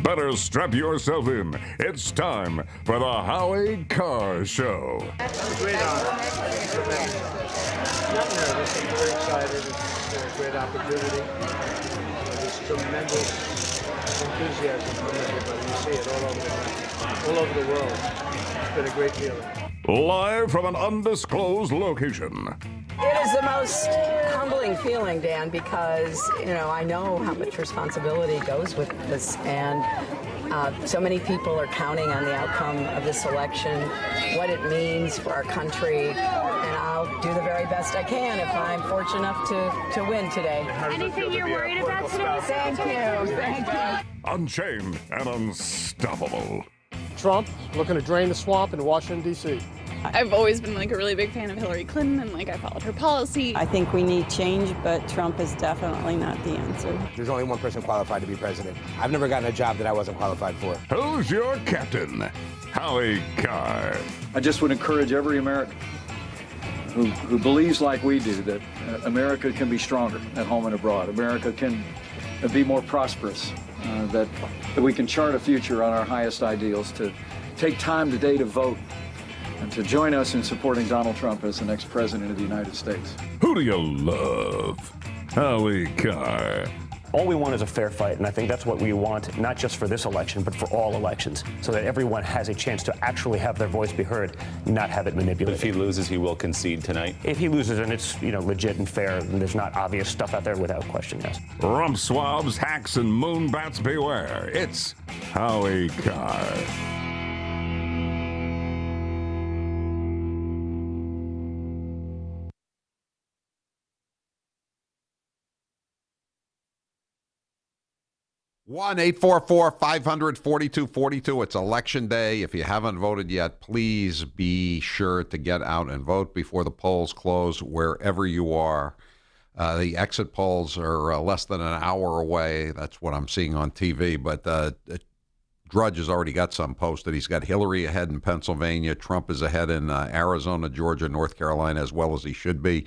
better strap yourself in. It's time for the Howie Carr Show. It's a great honor. Not nervous. I'm very excited. It's a great opportunity. There's tremendous enthusiasm from everybody. You see it all over the world. It's been a great feeling. Live from an undisclosed location. It is the most humbling feeling, Dan, because, I know how much responsibility goes with this, and so many people are counting on the outcome of this election, what it means for our country, and I'll do the very best I can if I'm fortunate enough to win today. Anything you're worried about today? Thank you. Unchained and unstoppable. Trump looking to drain the swamp in Washington, D.C. I've always been a really big fan of Hillary Clinton, and I followed her policy. I think we need change, but Trump is definitely not the answer. There's only one person qualified to be president. I've never gotten a job that I wasn't qualified for. Who's your captain? Howie Carr. I just would encourage every American who believes like we do that America can be stronger at home and abroad. America can be more prosperous, that we can chart a future on our highest ideals, to take time today to vote, and to join us in supporting Donald Trump as the next president of the United States. Who do you love? Howie Carr. All we want is a fair fight, and I think that's what we want, not just for this election, but for all elections, so that everyone has a chance to actually have their voice be heard, not have it manipulated. But if he loses, he will concede tonight? If he loses and it's, legit and fair, and there's not obvious stuff out there, without question, yes. Rump swabs, hacks, and moonbats beware. It's Howie Carr. 1-844-500-4242. It's election day. If you haven't voted yet, please be sure to get out and vote before the polls close wherever you are. The exit polls are less than an hour away. That's what I'm seeing on TV. But Drudge has already got some posted. He's got Hillary ahead in Pennsylvania. Trump is ahead in Arizona, Georgia, North Carolina, as well as he should be.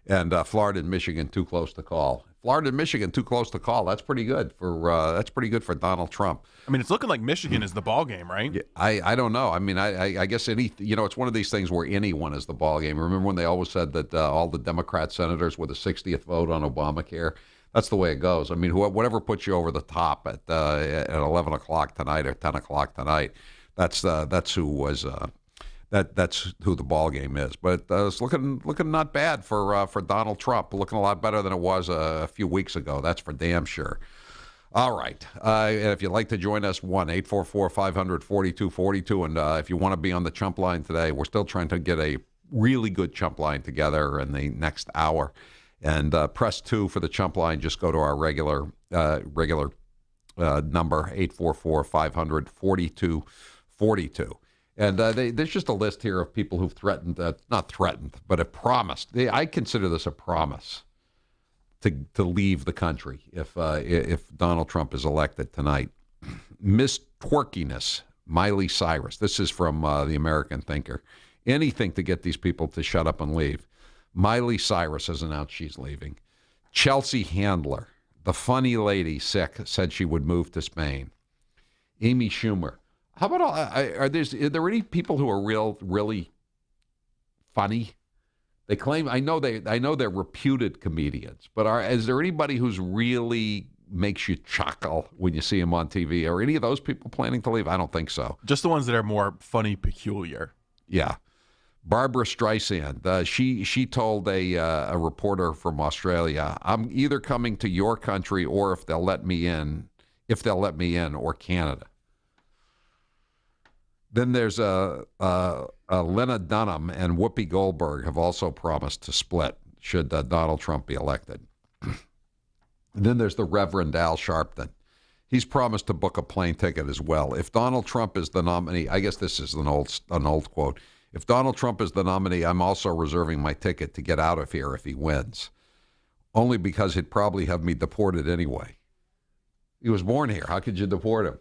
And Florida and Michigan too close to call. Florida and Michigan too close to call. That's pretty good for Donald Trump. I mean, it's looking like Michigan is the ball game, right? Yeah, I don't know. I mean, I guess it's one of these things where anyone is the ball game. Remember when they always said that all the Democrat senators were the 60th vote on Obamacare? That's the way it goes. I mean, whatever puts you over the top at 11 o'clock tonight or 10 o'clock tonight, that's who the ball game is. But it's looking not bad for Donald Trump. Looking a lot better than it was a few weeks ago. That's for damn sure. All right. And if you'd like to join us, 1-844-500-4242. And if you want to be on the chump line today, we're still trying to get a really good chump line together in the next hour. And press 2 for the chump line. Just go to our regular number, 844-500-4242. And there's just a list here of people who've threatened, not threatened, but have promised. I consider this a promise to leave the country if Donald Trump is elected tonight. Miss Twerkiness, Miley Cyrus. This is from the American Thinker. Anything to get these people to shut up and leave. Miley Cyrus has announced she's leaving. Chelsea Handler, the funny lady, sick, said she would move to Spain. Amy Schumer. How about are there any people who are really funny? They claim I know they're reputed comedians, but is there anybody who's really makes you chuckle when you see them on TV? Are any of those people planning to leave? I don't think so. Just the ones that are more funny, peculiar. Yeah. Barbara Streisand, she told a reporter from Australia, "I'm either coming to your country or if they'll let me in, or Canada." Then there's Lena Dunham and Whoopi Goldberg have also promised to split should Donald Trump be elected. And then there's the Reverend Al Sharpton. He's promised to book a plane ticket as well. If Donald Trump is the nominee, I guess this is an old quote. If Donald Trump is the nominee, I'm also reserving my ticket to get out of here if he wins. Only because he'd probably have me deported anyway. He was born here. How could you deport him?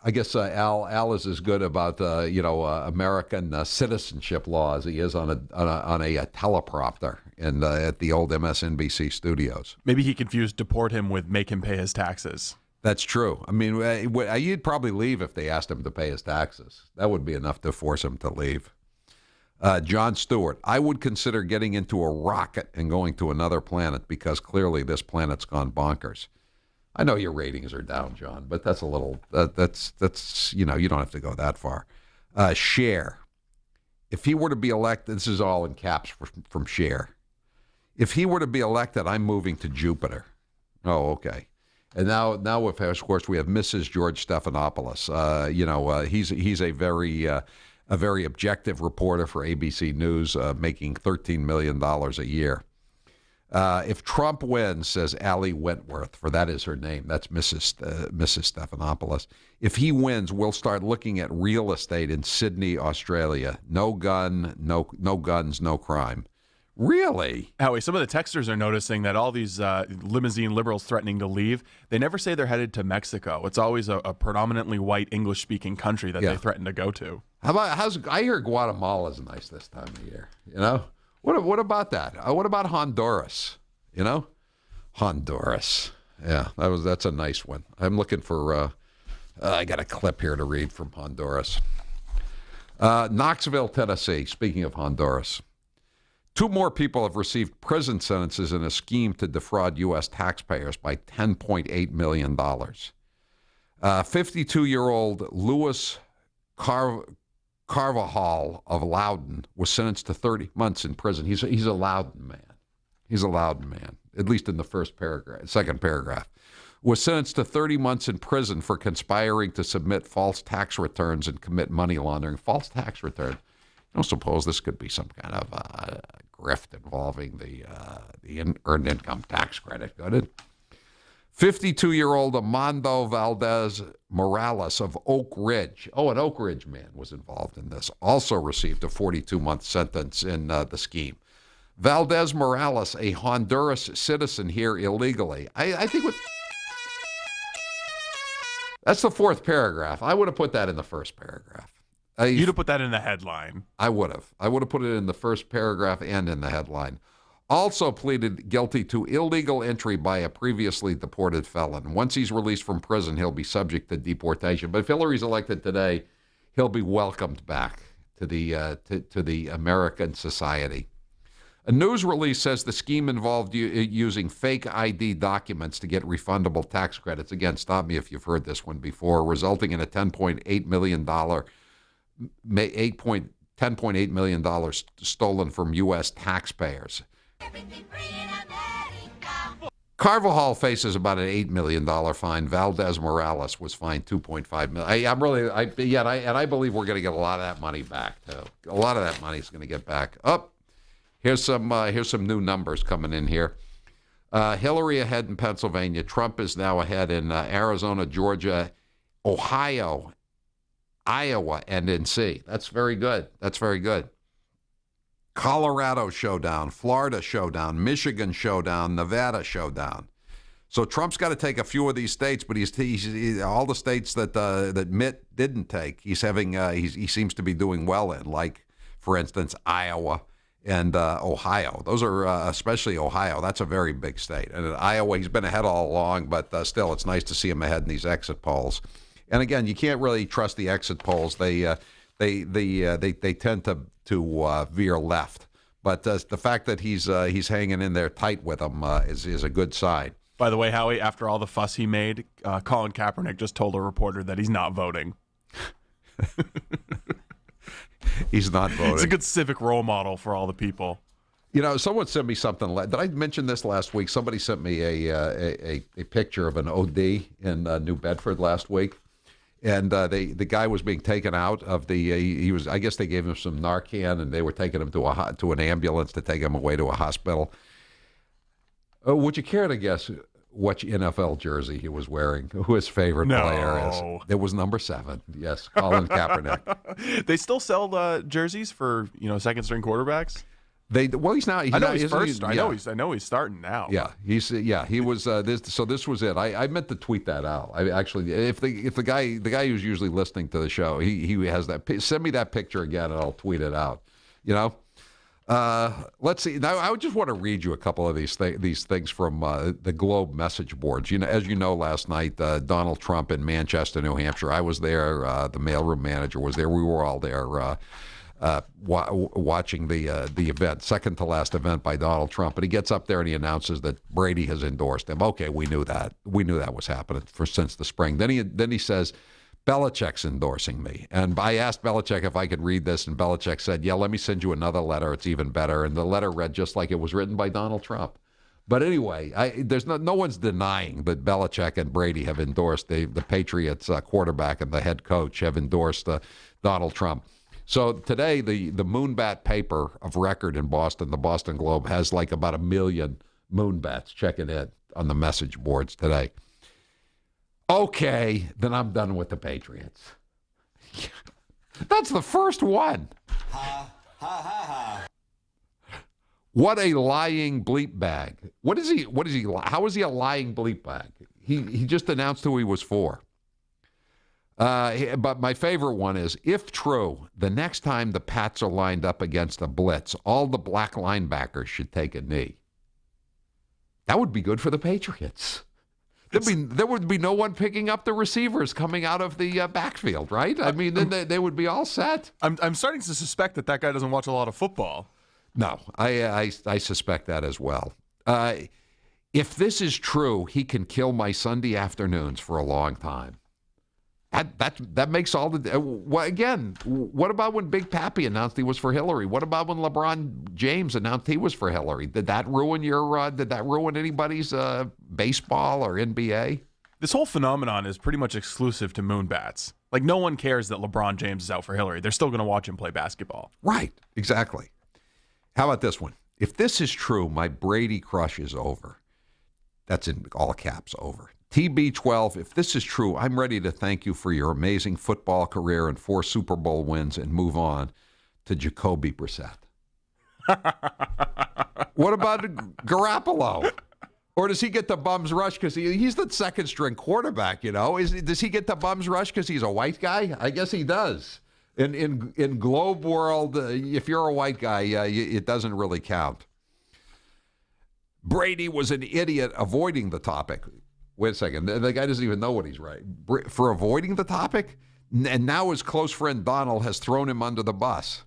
I guess Al is as good about American citizenship law as he is on a teleprompter at the old MSNBC studios. Maybe he confused deport him with make him pay his taxes. That's true. I mean, you'd probably leave if they asked him to pay his taxes. That would be enough to force him to leave. John Stewart, I would consider getting into a rocket and going to another planet because clearly this planet's gone bonkers. I know your ratings are down, John, but that's a little, that's you don't have to go that far. Cher, if he were to be elected, this is all in caps from Cher. If he were to be elected, I'm moving to Jupiter. Oh, okay. And now, of course, we have Mrs. George Stephanopoulos. He's a very objective reporter for ABC News, making $13 million a year. If Trump wins, says Allie Wentworth, for that is her name. That's Mrs. Stephanopoulos. If he wins, we'll start looking at real estate in Sydney, Australia. No guns, no crime. Really? Howie, some of the texters are noticing that all these limousine liberals threatening to leave, they never say they're headed to Mexico. It's always a predominantly white English-speaking country that they threaten to go to. I hear Guatemala's nice this time of year. What about that? What about Honduras? Honduras. Yeah, that's a nice one. I'm looking for. I got a clip here to read from Honduras. Knoxville, Tennessee. Speaking of Honduras. 2 more people have received prison sentences in a scheme to defraud U.S. taxpayers by $10.8 million. 52-year-old Louis Carvajal of Loudoun was sentenced to 30 months in prison. He's a Loudoun man. He's a Loudoun man, at least in the second paragraph. Was sentenced to 30 months in prison for conspiring to submit false tax returns and commit money laundering. False tax return. I don't suppose this could be some kind of grift involving the earned income tax credit, could it? 52-year-old Armando Valdez Morales of Oak Ridge. Oh, an Oak Ridge man was involved in this. Also received a 42-month sentence in the scheme. Valdez Morales, a Honduras citizen here illegally. I think that's the 4th paragraph. I would have put that in the 1st paragraph. You'd have put that in the headline. I would have. I would have put it in the 1st paragraph and in the headline. Also pleaded guilty to illegal entry by a previously deported felon. Once he's released from prison, he'll be subject to deportation. But if Hillary's elected today, he'll be welcomed back to the American society. A news release says the scheme involved using fake ID documents to get refundable tax credits. Again, stop me if you've heard this one before, resulting in a $10.8 million stolen from U.S. taxpayers. Carvajal faces about an $8 million fine. Valdez Morales was fined $2.5 million. I believe we're going to get a lot of that money back too. A lot of that money is going to get back. Here's some new numbers coming in here. Hillary ahead in Pennsylvania. Trump is now ahead in Arizona, Georgia, Ohio, Iowa, and NC. That's very good. Colorado showdown, Florida showdown, Michigan showdown, Nevada showdown. So Trump's got to take a few of these states, but he's all the states that Mitt didn't take. He seems to be doing well in, like for instance Iowa and Ohio. Those are especially Ohio. That's a very big state. And in Iowa, he's been ahead all along, but still, it's nice to see him ahead in these exit polls. And again, you can't really trust the exit polls. They tend to veer left. But the fact that he's hanging in there tight with them is a good sign. By the way, Howie, after all the fuss he made, Colin Kaepernick just told a reporter that he's not voting. He's not voting. It's a good civic role model for all the people. Someone sent me something. Did I mention this last week? Somebody sent me a picture of an OD in New Bedford last week. And the guy was being taken out of the. I guess they gave him some Narcan, and they were taking him to an ambulance to take him away to a hospital. Would you care to guess which NFL jersey he was wearing? Who his favorite player is? It was number 7. Yes, Colin Kaepernick. They still sell jerseys for second string quarterbacks. He's now. I know he's first. I know he's starting now. Yeah, he was. This was it. I meant to tweet that out. I actually, if the guy who's usually listening to the show, he has that. Send me that picture again, and I'll tweet it out. Let's see. Now, I just want to read you a couple of these things from the Globe message boards. As you know, last night, Donald Trump in Manchester, New Hampshire. I was there. The mailroom manager was there. We were all there watching the event, second to last event by Donald Trump. And he gets up there and he announces that Brady has endorsed him. Okay, we knew that. We knew that was happening since the spring. Then he says, Belichick's endorsing me. And I asked Belichick if I could read this, and Belichick said, yeah, let me send you another letter. It's even better. And the letter read just like it was written by Donald Trump. But anyway, there's no one's denying that Belichick and Brady have endorsed, the Patriots quarterback and the head coach have endorsed Donald Trump. So today, the Moonbat paper of record in Boston, the Boston Globe, has like about 1 million Moonbats checking in on the message boards today. Okay, then I'm done with the Patriots. That's the first one. Ha, ha, ha, ha. What a lying bleep bag. What is he? How is he a lying bleep bag? He just announced who he was for. But my favorite one is, if true, the next time the Pats are lined up against a blitz, all the black linebackers should take a knee. That would be good for the Patriots. There would be no one picking up the receivers coming out of the backfield, right? I mean, then they would be all set. I'm starting to suspect that guy doesn't watch a lot of football. No, I suspect that as well. If this is true, he can kill my Sunday afternoons for a long time. That makes all the... again, what about when Big Pappy announced he was for Hillary? What about when LeBron James announced he was for Hillary? Did that ruin anybody's baseball or NBA? This whole phenomenon is pretty much exclusive to Moonbats. Like, no one cares that LeBron James is out for Hillary. They're still going to watch him play basketball. Right, exactly. How about this one? If this is true, my Brady crush is over. That's in all caps, over. TB12, if this is true, I'm ready to thank you for your amazing football career and 4 Super Bowl wins and move on to Jacoby Brissett. What about Garoppolo? Or does he get the bum's rush because he's the second string quarterback, Does he get the bum's rush because he's a white guy? I guess he does. In Globe world, if you're a white guy, it doesn't really count. Brady was an idiot avoiding the topic. Wait a second. The guy doesn't even know what he's right. For avoiding the topic? And now his close friend Donald has thrown him under the bus.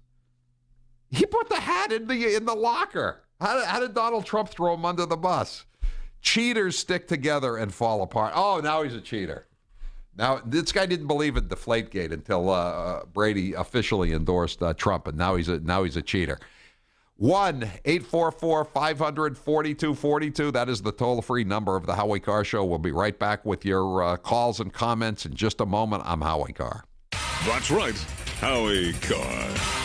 He put the hat in the locker. How did Donald Trump throw him under the bus? Cheaters stick together and fall apart. Oh, now he's a cheater. Now, this guy didn't believe in Deflategate until Brady officially endorsed Trump, and now he's a cheater. 1-844-500-4242. That is the toll-free number of the Howie Carr Show. We'll be right back with your calls and comments in just a moment. I'm Howie Carr. That's right, Howie Carr.